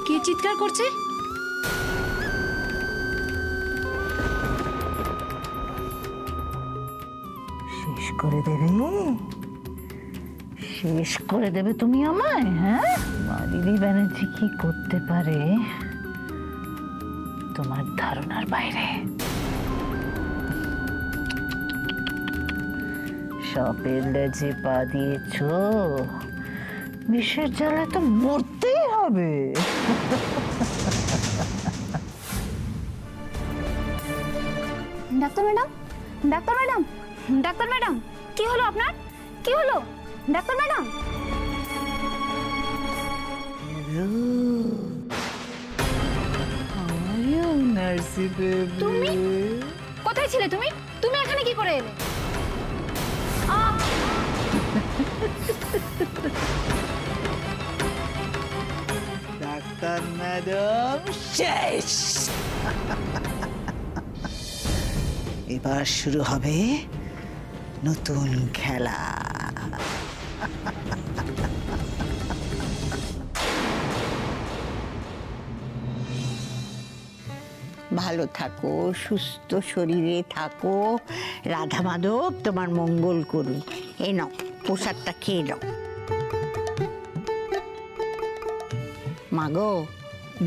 কে চিৎকার করছে? শেষ করে দেবে, শেষ করে দেবে তুমি আমায়? হ্যাঁ, মালিনী ব্যানার্জি কি করতে পারে তোমার ধারণার বাইরে। সাপের লেজে পা দিয়েছ, বিষের জ্বালায় তো মরতেই হবে। Doctor madam, doctor madam, doctor madam, কি হলো আপনার? কি হলো ডাক্তার ম্যাডাম? তুমি কোথায় ছিলে? তুমি তুমি এখানে কি করে এলে? ডাক্তার ম্যাডাম শেষ। এবার শুরু হবে নতুন খেলা। ভালো থাকো, সুস্থ শরীরে থাকো, রাধা মাধব তোমার মঙ্গল করুন। এই নাও প্রসাদটা খেয়ে নাও। মাগো,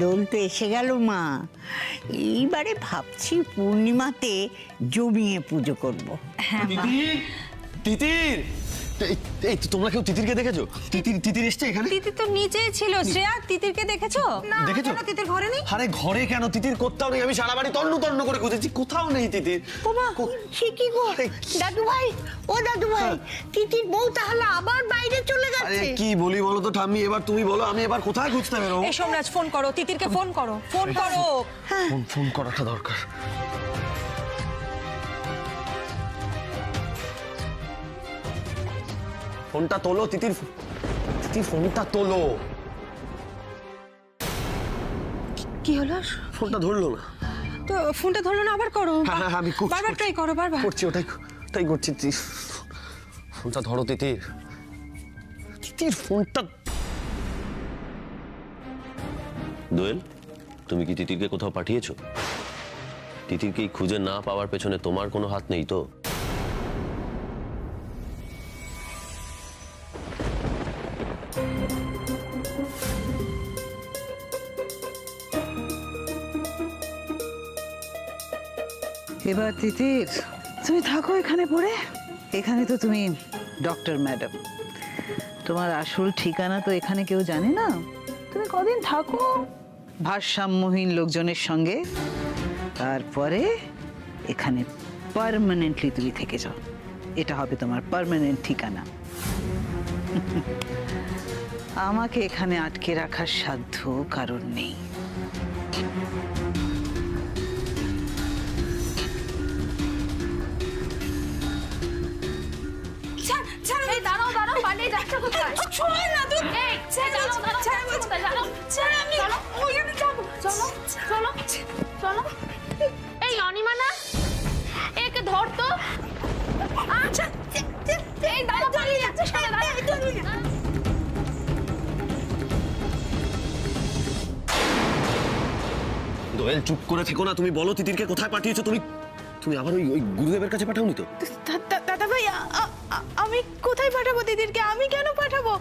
দোল তো এসে গেল মা। এইবারে ভাবছি পূর্ণিমাতে জমিয়ে পুজো করব। তিতির, তিতির, এই তোমরা কেউ তিতিরকে দেখেছো? তিতির এসছে এখানে? তিতির তো নিচেই ছিল। শ্রেয়া, তিতিরকে দেখেছো? না, দেখেছো? তিতির ঘরে নেই। আরে ঘরে কেন? তিতির কোথাও নেই। আমি সারা বাড়ি তন্ন তন্ন করে খুঁজেছি, কোথাও নেই তিতির। ওমা, সে কি গো? দাদু ভাই, ও দাদু ভাই, তিতির বউ তাহলে আবার বাইরে চলে আরে গেছে। কি বলি বলো তো ঠাম্মি, এবার তুমি বলো আমি এবার কোথায় খুঁজতে বেরোবো? এই সোমরাজ, ফোন করো, তিতিরকে ফোন করো, ফোন করো। ফোন করাটা দরকার। ফোনটা তোলো তিতির, তিতির ফোনটা তোলো। কি হলো? ফোনটা ধরলো না তো ফোনটা ধরলো না, আবার করো। হ্যাঁ, আমি বারবার ট্রাই করো, বারবার করছি, ওটাই করছি। ফোনটা ধরো তিতির, তিতির ফোনটা। দোয়েল, তুমি কি তিতিরকে কোথাও পাঠিয়েছো? তিতিরকে খুঁজে না পাওয়ার পেছনে তোমার কোনো হাত নেই তো? এবার তিতির তুমি থাকো এখানে পড়ে। এখানে তো তুমি ডক্টর ম্যাডাম, তোমার আসল ঠিকানা তো এখানে কেউ জানে না। তুমি কদিন থাকো ভারসাম্যহীন লোকজনের সঙ্গে, তারপরে এখানে পার্মানেন্টলি তুমি থেকে যাও। এটা হবে তোমার পার্মানেন্ট ঠিকানা। আমাকে এখানে আটকে রাখার সাধ্য কারণ নেই। দাঁড়াও দাঁড়াও, পালিয়ে যাচ্ছে কোথায়? ছয় না তুই। এই দাঁড়াও দাঁড়াও, ছাড় বলছি। দাঁড়াও, ছাড়, আমি ওইখানে যাবো। চলো চলো চলো। এই অনিমা না, একে ধর তো। আচ্ছা, এই দাঁড়াও, পালিয়ে যাচ্ছে সারা। দোয়েল চুপ করে থেকো না, তুমি বলো তিতিরকে কোথায় পাঠিয়েছো? তুমি আবার ওই গুরুদেবের কাছে পাঠাওনি তো? দাদা ভাই, আমি কোথায় পাঠাবো দিদিরকে? আমি কেন পাঠাবো?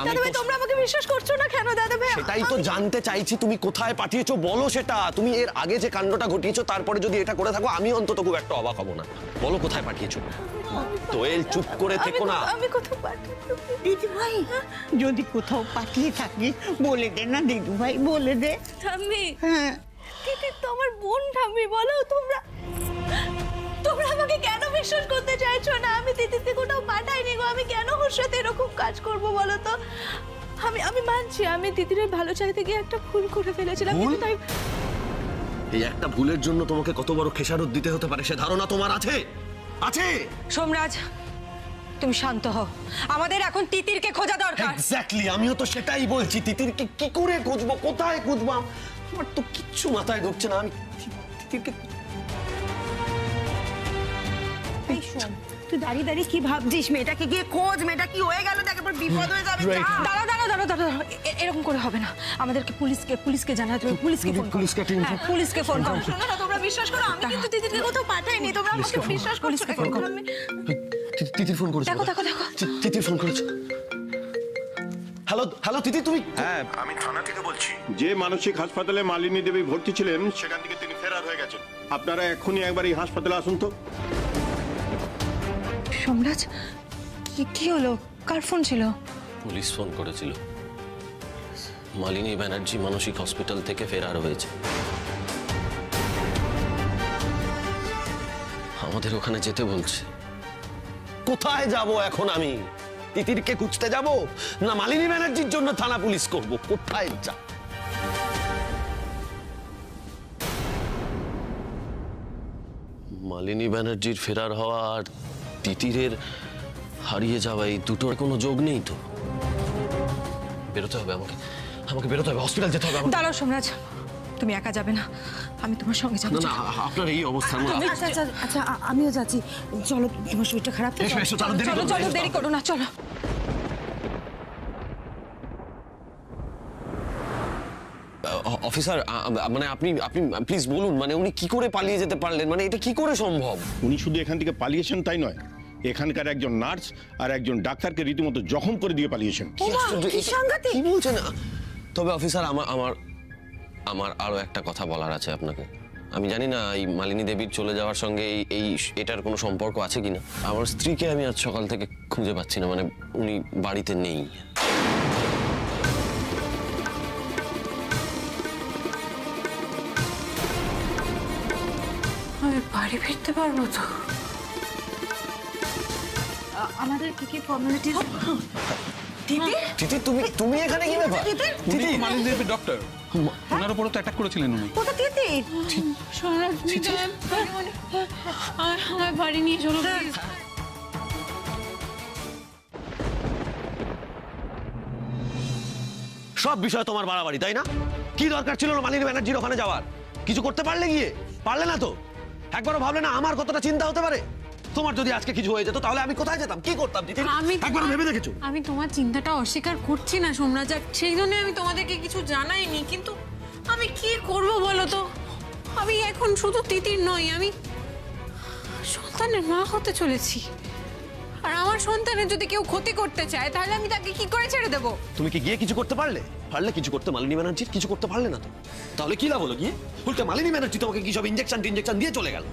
দাদা ভাই, তোমরা আমাকে বিশ্বাস করছো না কেন? দাদা ভাই, সেটাই তো জানতে চাইছি, তুমি কোথায় পাঠিয়েছো বলো সেটা। তুমি এর আগে যে কাণ্ডটা ঘটিয়েছো তারপরে যদি এটা করে থাকো, আমি অন্তত খুব একটা অবাক হব না। বলো কোথায় পাঠিয়েছো। দোয়েল চুপ করে থেকো না। আমি কোথাও পাঠাবো? দিদি ভাই, যদি কোথাও পাঠিয়ে থাকি বলে দে না দিদি ভাই, বলে দে। ঠাম্মি, হ্যাঁ, তিতির তো আমার বোন। ঠাম্মি বলো, তোমরা আমাকে কেন বিশ্বাস করতে চাইছো না? আমি তিতিরকে কোথাও পাঠাইনি গো। আমি কেন ওর সাথে এরকম কাজ করবো বলো তো? আমি মানছি, আমি তিতিরের ভালো চাইতে গিয়ে একটা ভুল করে ফেলেছিলাম, কিন্তু তাই এই একটা ভুলের জন্য তোমাকে কত বড় খেসারত দিতে হতে পারে সে ধারণা তোমার আছে? আছে? সোমরাজ, তুমি শান্ত হও। আমাদের এখন তিতিরকে খোঁজা দরকার। এক্স্যাক্টলি, আমিও তো সেটাই বলছি। তিতিরকে কি করে খুঁজবো, কোথায় খুঁজবো? আমার তো কিচ্ছু মাথায় ঢুকছে না। আমি তিতিরকে তুই দাঁড়িয়ে দাঁড়িয়ে কি ভাবছিস? মেয়েটাকে গিয়ে খোঁজ, মেয়েটা কি হয়ে গেল দেখ, এবার বিপদ হয়ে যাবে। দাঁড়াও এরকম করে হবে না, আমাদেরকে পুলিশকে জানাতে হবে, পুলিশকে ফোন করো। হ্যাঁ, পুলিশকে ফোন করো। শোনো না, তোমরা বিশ্বাস করো, আমি কিন্তু দিদিকে কোথাও পাঠাইনি, তোমরা আমাকে বিশ্বাস করছো না। তিতির ফোন করেছে। দেখো তিতির ফোন করেছে। হ্যালো হ্যালো তিতি, তুমি? হ্যাঁ, আমি থানা থেকে বলছি। যে মানসিক হাসপাতালে মালিনী দেবী ভর্তি ছিলেন সেখান থেকে তিনি ফেরার হয়ে গেছেন। আপনারা এক্ষুনি একবার এই হাসপাতালে আসুন তো। সোমরাজ, কি হলো? কার ফোন ছিল? পুলিশ ফোন করেছিল। মালিনী ব্যানার্জি মানসিক হসপিটাল থেকে ফেরার হয়েছে। আমাদের ওখানে যেতে বলছে। কোথায় যাব এখন আমি? তিতিরকে খুঁজতে যাব না মালিনী ব্যানার্জির জন্য থানা পুলিশ করব? কোথায় যা? মালিনী ব্যানার্জির ফেরার হওয়া আর তিতিরের হারিয়ে যাওয়া, এই দুটোর কোনো যোগ নেই তো? বেরোতে হবে আমাকে বেরোতে হবে, হসপিটাল যেতে হবে। দাঁড়াও সোমরাজ, তুমি একা যাবে না, আমি তোমার সঙ্গে যাবো। না আপনার এই অবস্থা আচ্ছা, আমিও যাচ্ছি। চলো, তোমার শরীরটা খারাপ তো? চলো, দেরি করো না, চলো। অফিসার, মানে আপনি প্লিজ বলুন, মানে উনি কি করে পালিয়ে যেতে পারলেন? মানে এটা কি করে সম্ভব? উনি শুধু এখান থেকে পালিয়েছেন তাই নয়, এখানকার একজন নার্স আর একজন ডাক্তারকে রীতিমতো জখম করে দিয়ে পালিয়েছেন। কি বলছেন? তবে অফিসার, আমার আরো একটা কথা বলার আছে আপনাকে। আমি জানি না এই মালিনী দেবীর চলে যাওয়ার সঙ্গে এটার কোনো সম্পর্ক আছে কিনা। আমার স্ত্রীকে আমি আজ সকাল থেকে খুঁজে পাচ্ছি না, মানে উনি বাড়িতে নেই। আমি বাড়ি ফিরতে পারবো তো? আমাদের কি ফর্মালিটিস? তিতি, তুমি এখানে কি ব্যাপার? তিতি, মালিনী দেবীর ডক্টর, ওনার উপরও তো অ্যাটাক করেছিলেন উনি। কোথা দিদি? সোমরাজ, আমার বাড়ি নিয়ে চলো প্লিজ। সব বিষয় তোমার বাড়াবাড়ি, তাই না? কি দরকার ছিল মালিনী ব্যানার্জির ওখানে যাওয়ার? কিছু করতে পারলে গিয়ে? পারলে না তো? একবারও ভাবলে না আমার কতটা চিন্তা হতে পারে? তোমার যদি আজকে কিছু হয়ে যেত তাহলে আমি কোথায় যেতাম, কি করতাম? একবারও ভেবে দেখেছো? আমি তোমার চিন্তাটা অস্বীকার করছি না সোমরাজ, আর সেই জন্য আমি তোমাদেরকে কিছু জানাইনি, কিন্তু আমি কি করব বলো তো? আমি এখন শুধু তিতির নই, আমি সন্তানের মা হতে চলেছি। আর আমার সন্তানের যদি কেউ ক্ষতি করতে চায় তাহলে আমি তাকে কি করে ছেড়ে দেবো? তুমি কি গিয়ে কিছু করতে পারলে? কিছু করতে মালিনী ব্যানার্জির কিছু করতে পারলে না তো? তাহলে কি লাভ হলো গিয়ে? উল্টে মালিনী ব্যানার্জি তোমাকে কি সব ইনজেকশন দিয়ে চলে গেল।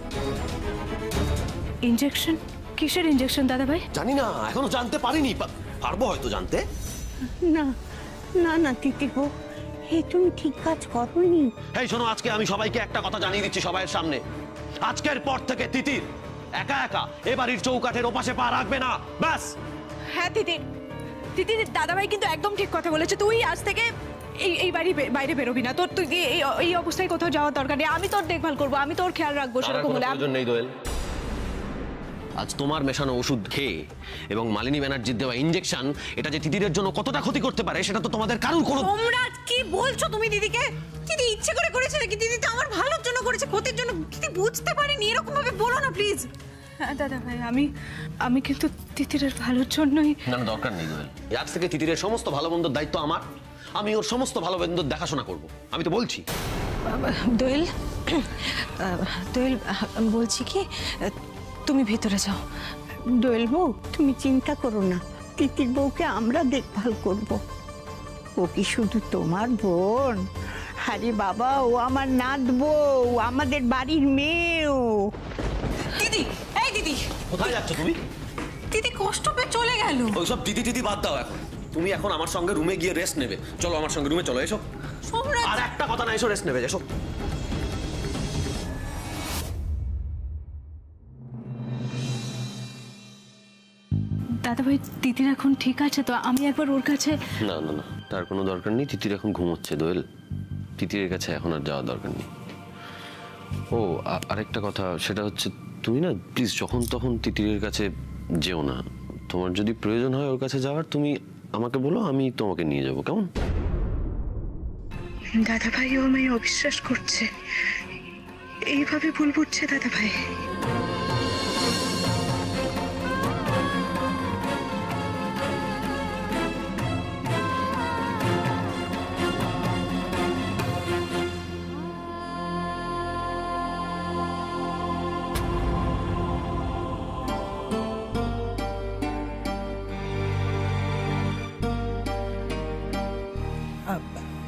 ইনজেকশন? কিসের ইনজেকশন দাদা ভাই? জানি না, এখনো জানতে পারিনি। পারবো হয়তো জানতে। না তিতির বউ, তুমি ঠিক কাজ করোনি। এই শোনো, আজকে আমি সবাইকে একটা কথা জানিয়ে দিচ্ছি সবাইয়ের সামনে। আজকের পর থেকে তিতির একা এ বাড়ির চৌকাঠের ওপাশে পা রাখবে না, ব্যাস। হ্যাঁ তিতির দাদা ভাই কিন্তু একদম ঠিক কথা বলেছে। তুই আজ থেকে এই বাইরে বেরোবি না। তুই এই অবস্থায় কোথাও যাওয়ার দরকার নেই। আমি তোর দেখভাল করবো, আমি তোর খেয়াল রাখবো। সেরকম হলে প্রয়োজন নেই দোয়েল। আজ তোমার মেশানো ওষুধ খেয়ে এবং মালিনী ব্যানার্জির দেওয়া ইনজেকশন, এটা যে তিতিরের জন্য কতটা ক্ষতি করতে পারে সেটা তো তোমাদের কারোর কোনো। সোমরাজ, কি বলছো তুমি দিদিকে? দিদি ইচ্ছে করে করেছে নাকি? দিদি তো আমার ভালোর জন্য করেছে, ক্ষতির জন্য। দিদি বুঝতে পারিনি, এরকম ভাবে বলো না প্লিজ। হ্যাঁ দাদা ভাই, আমি কিন্তু তিতিরের ভালোর জন্যই। না, দরকার নেই দোয়েল। আজ থেকে তিতিরের সমস্ত ভালো মন্দর দায়িত্ব আমার। আমি ওর সমস্ত ভালো মন্দর দেখাশোনা করব, আমি তো বলছি। দোয়েল, বলছি কি, তুমি ভেতরে যাও। দোয়েল বউ, তুমি চিন্তা করো না, তিতির বউকে আমরা দেখভাল করব। ও কি শুধু তোমার বোন? আরে বাবা, ও আমার নাত বউ, আমাদের বাড়ির মেয়েও। দিদি, এই দিদি, কোথায় যাচ্ছ তুমি? দিদি কষ্ট পেয়ে চলে গেল। ওইসব দিদি বাদ দাও এখন। তুমি এখন আমার সঙ্গে রুমে গিয়ে রেস্ট নেবে। চলো আমার সঙ্গে রুমে চলো, এসো। সোমরাজ, আর একটা কথা না, এসো রেস্ট নেবে, এসো। দাদা ভাই, তিতির এখন ঠিক আছে তো? আমি একবার ওর কাছে। না, তার কোনো দরকার নেই। তিতির এখন ঘুমোচ্ছে দোয়েল, তিতিরের কাছে এখন আর যাওয়ার দরকার নেই। ও আরেকটা কথা, সেটা হচ্ছে তুমি না প্লিজ যখন তখন তিতিরের কাছে যেও না। তোমার যদি প্রয়োজন হয় ওর কাছে যাওয়ার, তুমি আমাকে বলো, আমি তোমাকে নিয়ে যাবো, কেমন? দাদা ভাই ও আমায় অবিশ্বাস করছে, এইভাবে ভুল বুঝছে দাদা ভাই।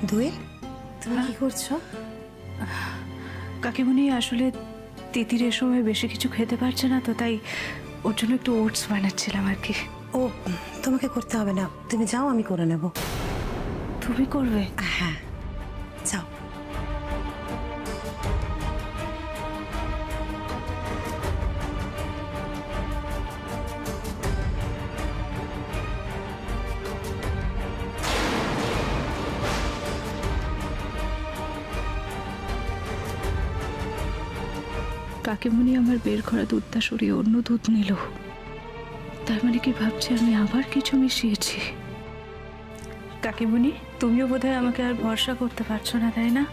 দোয়েল, তুমি কি করছো? কাকিমুনি আসলে তিতির এ সময় বেশি কিছু খেতে পারছে না, তো তাই ওর জন্য একটু ওটস বানাচ্ছিলাম আর কি। ও, তোমাকে করতে হবে না, তুমি যাও, আমি করে নেব। তুমি করবে? হ্যাঁ, যাও। কাকিমুনি আমার বের করা দুধটা সরিয়ে অন্য দুধ নিল, তার মানে কি ভাবছে আমি আবার কিছু মিশিয়েছি? কাকিমুনি, তুমিও বোধহয় আমাকে আর ভরসা করতে পারছো না, তাই না?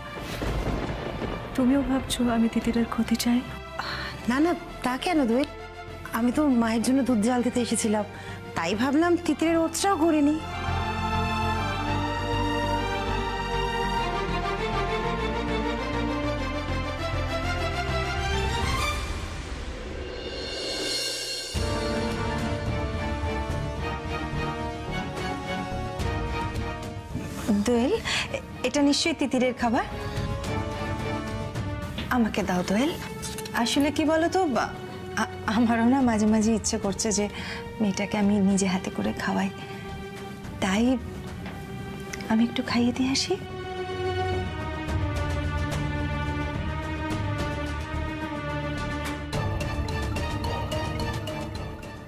তুমিও ভাবছো আমি তিতিরের ক্ষতি চাই? না না, তা কেন দোয়েল? আমি তো মায়ের জন্য দুধ জাল দিতে এসেছিলাম, তাই ভাবলাম তিতিরের ওটসটাও করে নিই। দোয়েল, এটা নিশ্চয়ই তিতিরের খাবার। আমাকে দাও দোয়েল। আসলে কি বলো তো, আমারও না মাঝে মাঝে ইচ্ছে করছে যে মেয়েটাকে আমি নিজে হাতে করে খাওয়াই, তাই আমি একটু খাইয়ে দিয়ে আসি।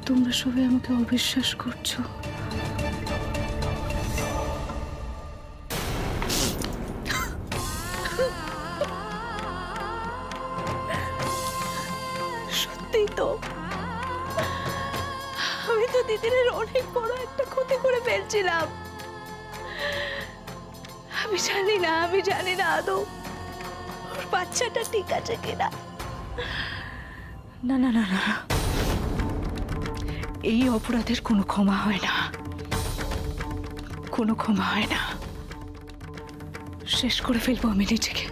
তোমরা সবাই আমাকে অবিশ্বাস করছো। তো আমি তো তিতিরের অনেক বড় একটা ক্ষতি করে ফেলছিলাম। আমি জানি না আদৌ ওর বাচ্চাটা ঠিক আছে কিনা। না না না না, এই অপরাধের কোনো ক্ষমা হয় না, কোনো ক্ষমা হয় না। শেষ করে ফেলবো আমি নিজেকে,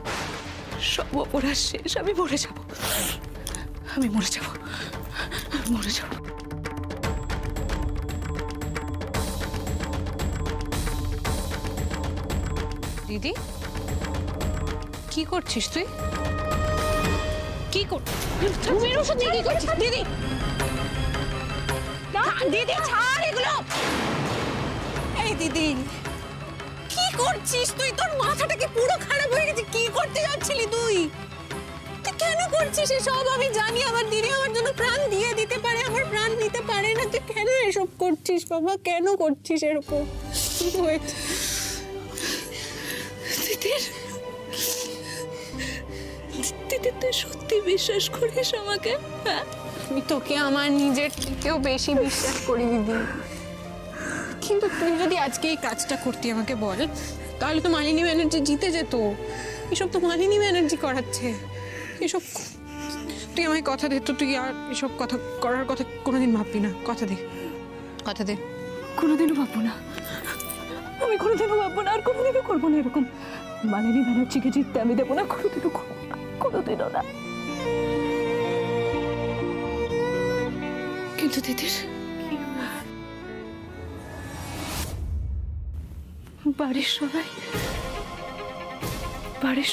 সব অপরাধ শেষ। আমি মরে যাব, আমি মরে যাব, মরে যাব। দিদি, কি করছিস তুই? কি করছিস দিদি? দিদি ছাড় এগুলো। এই দিদি, কি করছিস তুই? তোর মাথাটা কি পুরো খারাপ হয়ে গেছে? কি করতে যাচ্ছিলি তুই? তুই কেন করছিস এসব? আমি জানি আমার দিদি আমার জন্য প্রাণ দিয়ে দিতে পারে, আমার প্রাণ নিতে পারে না। তুই কেন এসব করছিস বাবা? কেন করছিস এরকম? তিতির, তুই সত্যি বিশ্বাস করিস আমাকে? হ্যাঁ, আমি তোকে আমার নিজের থেকেও বেশি বিশ্বাস করি দিদি, কিন্তু তুই যদি আজকে এই কাজটা করতি আমাকে বল, তাহলে তো মালিনী ব্যানার্জি জিতে যেত। এসব তো মালিনী ব্যানার্জি করাচ্ছে এসব। তুই আমায় কথা দে তো, তুই আর এসব কথা করার কথা কোনোদিন ভাববি না। কথা দে, কথা দে। কোনোদিনও ভাববো না, আমি কোনোদিনও ভাববো না, আর কোনোদিনও করবো না এরকম। মালিনী ব্যানার্জিকে জিততে আমি দেবো না, কোনোদিনও করবো না, কোনোদিনও না। কিন্তু দিদির বাড়ির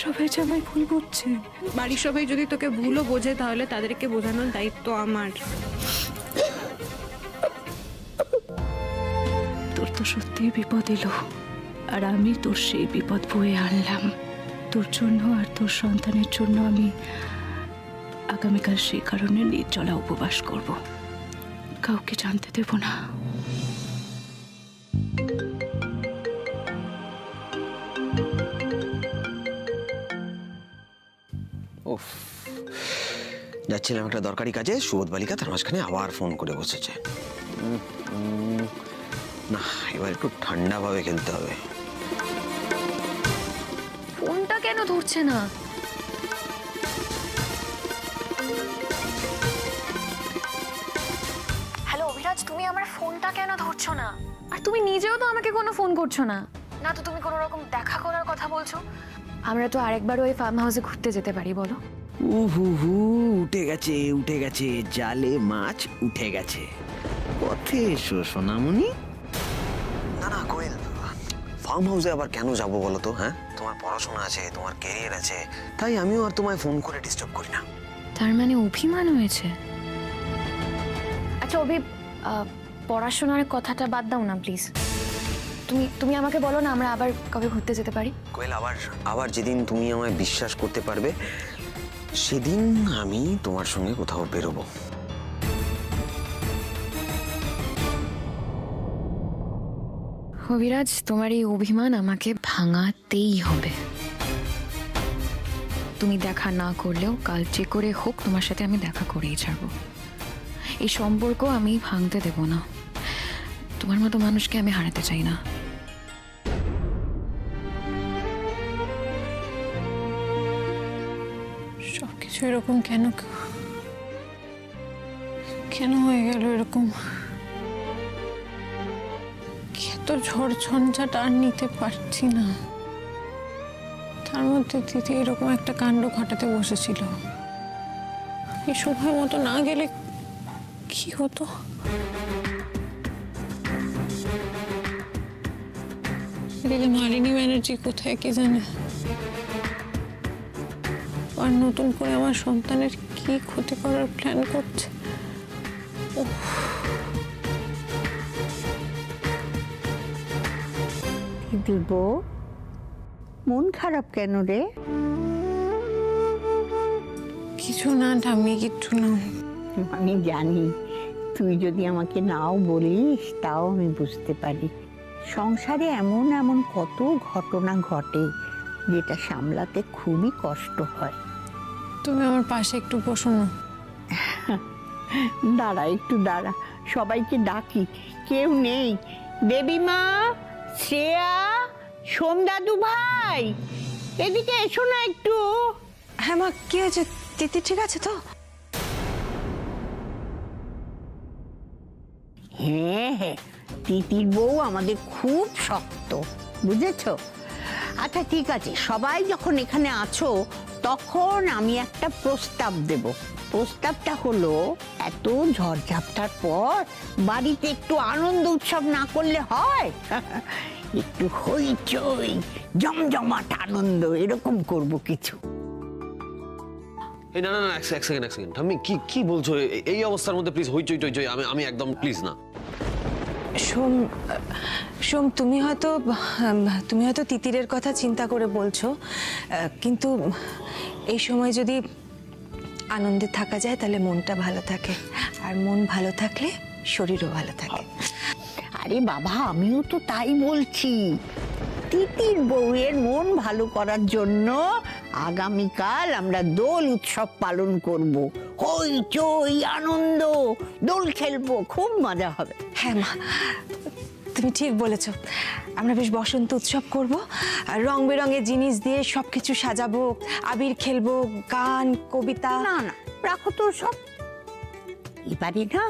সবাই যে আমায় ভুল বুঝছে। বাড়ির সবাই যদি তোকে ভুলও বোঝে, তাহলে তাদেরকে বোঝানোর দায়িত্ব আমার। তোর তো সত্যিই বিপদ এলো, আর আমি তোর সেই বিপদ বয়ে আনলাম। তোর জন্য আর তোর সন্তানের জন্য আমি আগামীকাল সেই কারণে নির্জলা উপবাস করব, কাউকে জানতে দেব না। ওফ, যাচ্ছিলাম একটা দরকারি কাজে, সুবোধ বালিকা তার মাঝখানে আবার ফোন করে বসেছে। না, এবার একটু ঠান্ডা ভাবে খেলতে হবে। ফোনটা কেন ধরছে না? হ্যালো অভিরাজ, তুমি আমার ফোনটা কেন ধরছো না? আর তুমি নিজেও তো আমাকে কোনো ফোন করছো না। না তো তুমি কোনো রকম দেখা করার কথা বলছো। আমরা তো আরেকবার ওই ফার্ম হাউসে ঘুরতে যেতে পারি, বলো? উঠে গেছে, জালে মাছ উঠে গেছে। পথে এসো সোনামণি। না না কোয়েল, ফার্ম হাউসে আবার কেন যাবো বলো তো? হ্যাঁ, তোমার পড়াশোনা আছে, তোমার ক্যারিয়ার আছে, তাই আমিও আর তোমায় ফোন করে ডিস্টার্ব করি না। তার মানে অভিমান হয়েছে? আচ্ছা অভি, পড়াশোনার কথাটা বাদ দাও না প্লিজ। তুমি আমাকে বলো না আমরা আবার কবে ঘুরতে যেতে পারি? কোয়েল, আবার যেদিন তুমি আমায় বিশ্বাস করতে পারবে সেদিন আমি তোমার সঙ্গে কোথাও বেরোবো। অভিরাজ, তোমার এই অভিমান আমাকে ভাঙাতেই হবে। তুমি দেখা না করলেও কাল যে করে হোক তোমার সাথে আমি দেখা করেই ছাড়বো। এই সম্পর্ক আমি ভাঙতে দেব না। তোমার মতো মানুষকে আমি হারাতে চাই না। সবকিছু এরকম কেন কেন হয়ে গেল এরকম? এত ঝড় ঝঞ্ঝাট আর নিতে পারছি না। তার মধ্যে দিদি এরকম একটা কাণ্ড ঘটাতে বসেছিল। এই সময় মতো না গেলে কি হতো? এদিকে মালিনী ব্যানার্জি কোথায় কে জানে, আর নতুন করে আমার সন্তানের কি ক্ষতি করার প্ল্যান করছে। দিব মন খারাপ কেন রে? কিছু না ঠাম্মি, কিচ্ছু না। আমি জানি তুই যদি আমাকে নাও বলিস তাও আমি বুঝতে পারি। সংসারে এমন এমন কত ঘটনা ঘটে যেটা সামলাতে খুবই কষ্ট হয়। তুমি আমার পাশে একটু বসো না। দাঁড়া একটু দাঁড়া, সবাইকে ডাকি, কেউ নেই। দেবীমা, শ্রেয়া, সোমদাদু ভাই, এদিকে এসো না একটু। হ্যাঁ মা, কি হয়েছে? তিতি ঠিক আছে তো? হ্যাঁ হ্যাঁ, তিতির বউ আমাদের খুব শক্ত, বুঝেছো? আচ্ছা ঠিক আছে, সবাই যখন এখানে আছো তখন আমি একটা প্রস্তাব দেব। প্রস্তাবটা হলো, এত ঝড়ঝাপটার পর বাড়িতে একটু আনন্দ উৎসব না করলে হয়? একটু হইচই, জমজমাট আনন্দ এরকম করব কিছু। এই না না না, এক সেকেন্ড। আমি কি বলছো? এই অবস্থার মধ্যে প্লিজ হইচই টইচই আমি একদম প্লিজ না। সোম, তুমি হয়তো তিতিরের কথা চিন্তা করে বলছো, কিন্তু এই সময় যদি আনন্দে থাকা যায় তাহলে মনটা ভালো থাকে, আর মন ভালো থাকলে শরীরও ভালো থাকে। আরে বাবা, আমিও তো তাই বলছি। তিতির বউয়ের মন ভালো করার জন্য আগামীকাল আমরা দোল উৎসব পালন করব। হইচই আনন্দ, দোল খেলবো, খুব মজা হবে। হ্যাঁ মা, তুমি ঠিক বলেছো। আমরা বেশ বসন্ত উৎসব করব, আর রং বেরঙের জিনিস দিয়ে সবকিছু সাজাবো, আবির খেলবো, গান, কবিতা। না না, রাখো তো সব। এবারে না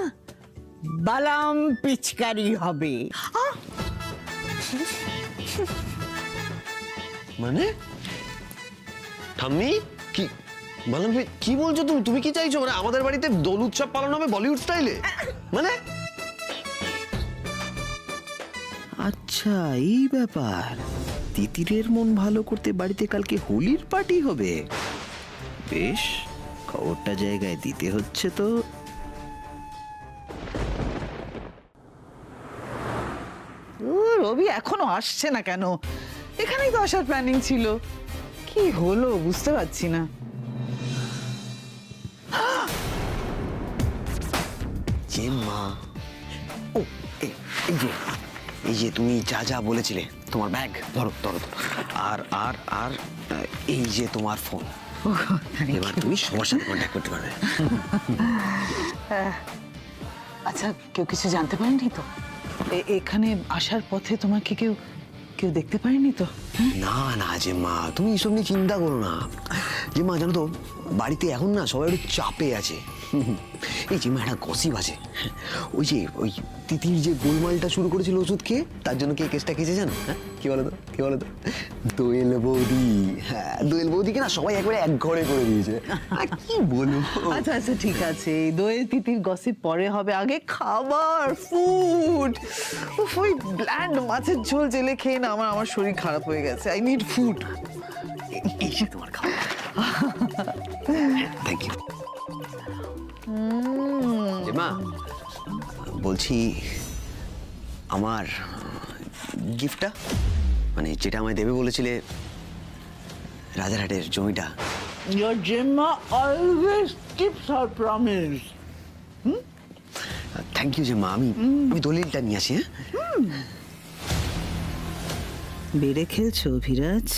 বালাম পিচকারি হবে। মানে ঠাম্মি, কি বললাম? কি বলছো তুমি কি চাইছো? মানে আমাদের বাড়িতে দোল উৎসব পালন হবে বলিউড স্টাইলে? মানে আচ্ছা, এই ব্যাপার। তিতিরের মন ভালো করতে বাড়িতে কালকে হোলির পার্টি হবে। বেশ, খবরটা জায়গায় দিতে হচ্ছে তো। রবি এখনো আসছে না কেন? এখানেই তো আসার প্ল্যানিং ছিল। কি হলো বুঝতে পারছি না। যে মা, ও এই যে তুমি যা বলেছিলে, তোমার ব্যাগ ধরো। আর এই যে তোমার ফোন। এবার তুমি সবার সাথে কন্ট্যাক্ট করতে পারবে। আচ্ছা, কেউ কিছু জানতে পারেনি তো? এখানে আসার পথে তোমাকে কেউ দেখতে পারেনি তো? না না যে মা, তুমি এসব নিয়ে চিন্তা করো না। যে মা জানো তো, বাড়িতে এখন না সবাই একটু চাপে আছে। এই যে মা, একটা গসিপ আছে। ওই তিতির যে গোলমালটা শুরু করেছিল ওষুধ খেয়ে, তার জন্য কে কেসটা খেয়েছে জানো? হ্যাঁ, কি বলো তো দোয়েল বৌদি। হ্যাঁ, দোয়েল বৌদিকে না সবাই একবারে এক ঘরে করে দিয়েছে। আর কি বলবো। আচ্ছা আচ্ছা, ঠিক আছে, এই দোয়েল তিতির গসিপ পরে হবে, আগে খাবার, ফুড। ওই ব্ল্যান্ড মাছের ঝোল জেলে খেয়ে না আমার শরীর খারাপ হয়ে গেছে। I need food. এই যে তোমার খাবার। Thank you. মা বলছি, আমার গিফটটা, মানে যেটা আমায় দেবে বলেছিলে, রাজারহাটের জমিটা। Your Gemma always keeps her promise. Thank you যে মা, আমি দলিলটা নিয়ে আসি। হ্যাঁ, বেড়ে খেলছো অভিরাজ,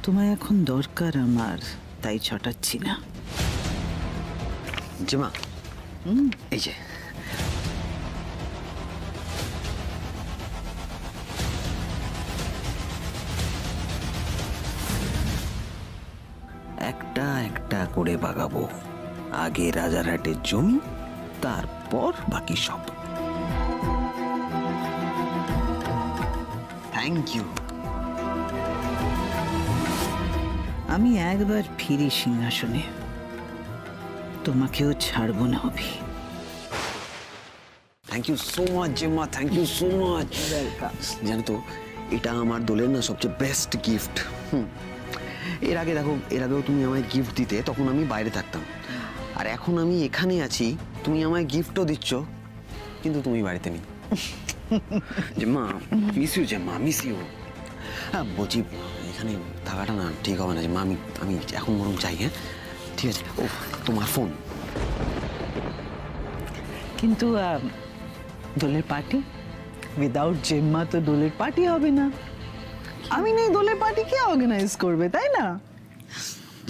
তোমায় এখন দরকার আমার, তাই ছটাচ্ছি না। যে মা, এই যে একটা একটা করে বাগাবো। আগে রাজারহাটের জমি, তারপর বাকি সব। Thank you. আমি একবার ফিরি সিংহাসনে, তোমাকেও ছাড়বো না Abhi. Thank you so much জেম্মা, থ্যাংক ইউ সো মাচ। জানো তো, এটা আমার দোলের না সবচেয়ে বেস্ট গিফট। এর আগেও তুমি আমায় গিফট দিতে, তখন আমি বাইরে থাকতাম। আর এখন আমি এখানে আছি, তুমি আমায় গিফটও দিচ্ছ, কিন্তু তুমি বাড়িতে নেই। জেম্মা, মিস ইউ জেম্মা, মিস ইউ। হ্যাঁ বলছি, এখানে থাকাটা না ঠিক হবে না জেম্মা, আমি এখন বরং চাই। হ্যাঁ ঠিক আছে। ও, তোমার ফোন। কিন্তু দোলের পার্টি উইদাউট জেম্মা তো দোলের পার্টি হবে না। আমি নেই, দোলের পার্টি কে অর্গানাইজ করবে, তাই না?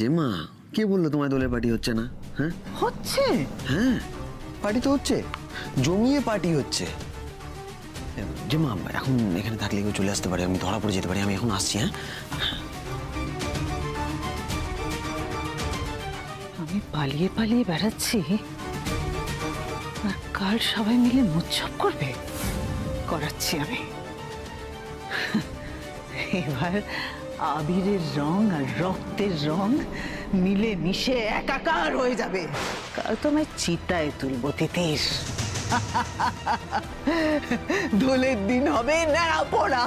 জেম্মা, কে বললো তোমার দোলের পার্টি হচ্ছে না? হ্যাঁ হচ্ছে। হ্যাঁ, পার্টি তো হচ্ছে, জমিয়ে পার্টি হচ্ছে। জেম্মা, এখন এখানে থাকলে কেউ চলে আসতে পারে, আমি ধরা পড়ে যেতে পারি। আমি এখন আসছি। হ্যাঁ, আমি পালিয়ে পালিয়ে বেড়াচ্ছি, আর কাল সবাই মিলে উৎসব করবে, করাচ্ছি আমি। এবার আবিরের রং আর রক্তের রং মিলে মিশে একাকার হয়ে যাবে। কাল তো আমি চিতায় তুলবো তিতির। দোলের দিন হবে ন্যাড়া পোড়া।